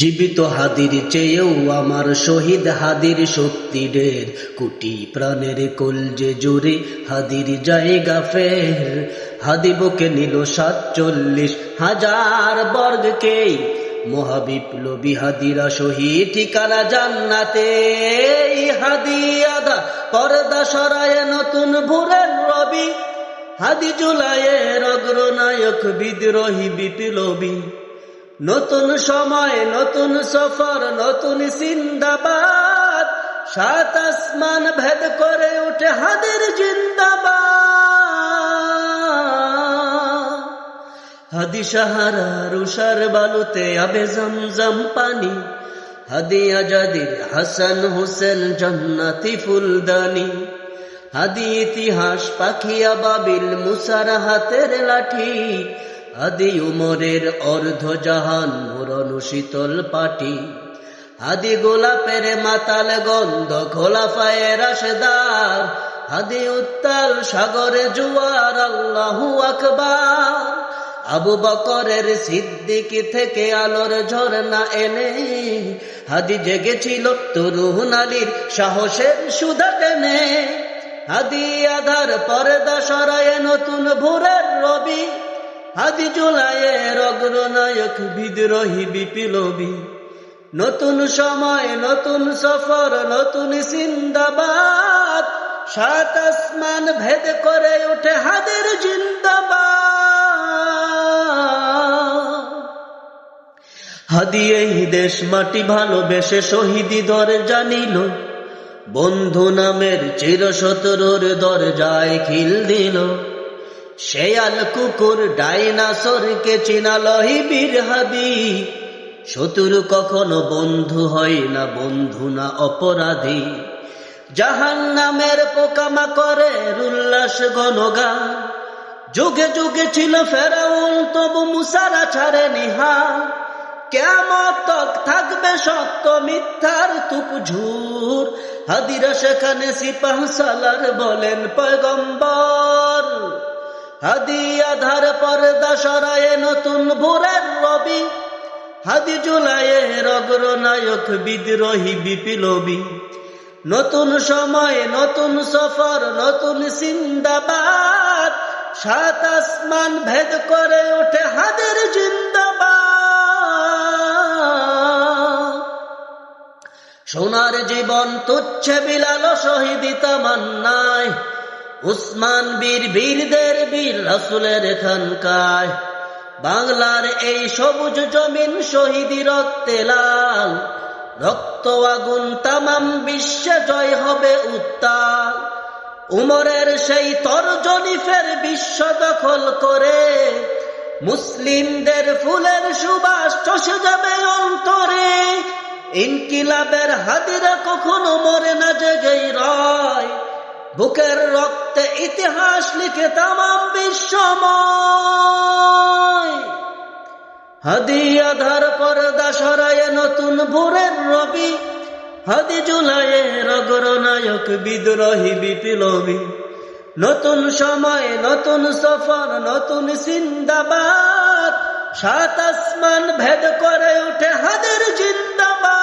জীবিত হাদির চেয়েও আমার শহীদ হাদির শক্তি ঢের, কোটি প্রাণের কলজে জুড়ে হাদির জায়গা ফের। হাদি বুকে নিল 47,000 বর্গকে, মহাবিপ্লবী হাদিরা শহীদ ঠিকানা জান্নাতে। হাদি আধা পর্দা সরায়ে নতুন ভোরের রবি, হাদি জুলাইয়ের অগ্রনায়ক বিদ্রোহী বিপ্লবী। নতুন সময় নতুন সফর নতুন জিন্দাবাদ, 7 আসমান ভেদ করে উঠে হাদির জিন্দাবাদ। হাদি সাহারার উষার বালুতে আবে জমজম পানি, হাদি আজাদির হাসান হোসেন জান্নাতি ফুলদানি। হাদি ইতিহাস পাখি আবাবিল মুসার হাতের লাঠি, হাদি উমরের অর্ধ জাহান মোরন শীতল পাটি। হাদি গোলাপের মাতাল গন্ধ খোলাফায়ে রাশেদার, হাদি উত্তাল সাগরে জুয়ার আল্লাহু আকবার। আবু বকরের সিদ্দিক থেকে আলোর ঝরনা এনে, হাদি জেগেছিল তরুণ আলীর সাহসের সুধা টেনে। হাদি আধার পর্দা সরায়ে নতুন ভোরের রবি, হাদি জুলাইয়ের অগ্রনায়ক বিদ্রোহী বিপ্লবী। নতুন সময় নতুন সফর নতুন জিন্দাবাদ, 7 আসমান ভেদ করে উঠে হাদির জিন্দাবাদ। হাদি এই দেশ মাটি ভালোবেসে শহীদি দরজা নিল, বন্ধু নামের চিরশত্রুর দরজায় খিল দিল। শেয়াল কুকুর ডাইনাসরকে চিনালহি বীর হাদি, শত্রু কখনো বন্ধু হয় না, বন্ধু না অপরাধী। জাহান্নামের পোকামাকড়ের উল্লাস গণগান, যুগে যুগে ছিল ফেরাউন তবু মুসারা ছাড়ে নিহার। কিয়ামত তক থাকবে সত্য মিথ্যার তুপঝুর, হাদিরা সেখানে সিপাহ সালার বলেন পয়গম্বর। হাদি আধার পর্দা সরায়ে নতুন ভোরের রবি, হাদি জুলাইয়ের অগ্রনায়ক বিদ্রোহী বিপ্লবী। নতুন সময় নতুন সফর নতুন জিন্দাবাদ, 7 আসমান ভেদ করে ওঠে হাদির জিন্দাবাদ। সোনার জীবন তুচ্ছে বিলাল শহীদি তামান্নায়, উসমান বীর বীরদের বীর রাসূলের খানকায়। বাংলার এই সবুজ জমিন শহীদি রক্তে লাল, রক্ত আগুন তামাম বিশ্বে জয় হবে উত্তাল। উমরের সেই তর্জনী ফের বিশ্ব দখল করে, মুসলিমদের ফুলের সুবাস চষে যাবে অন্তরে। ইনকিলাবের হাদিরা কখনো মরে না, জেগেই রয়, বুকের রক্তে ইতিহাস লিখে তামাম বিশ্বময়। হাদি আধার পর্দা সরায়ে নতুন ভোরের রবি, হাদি জুলাইয়ের অগ্রনায়ক বিদ্রোহী বিপ্লবী। নতুন সময় নতুন সফর নতুন জিন্দাবাদ, 7 আসমান ভেদ করে উঠে হাদির জিন্দাবাদ।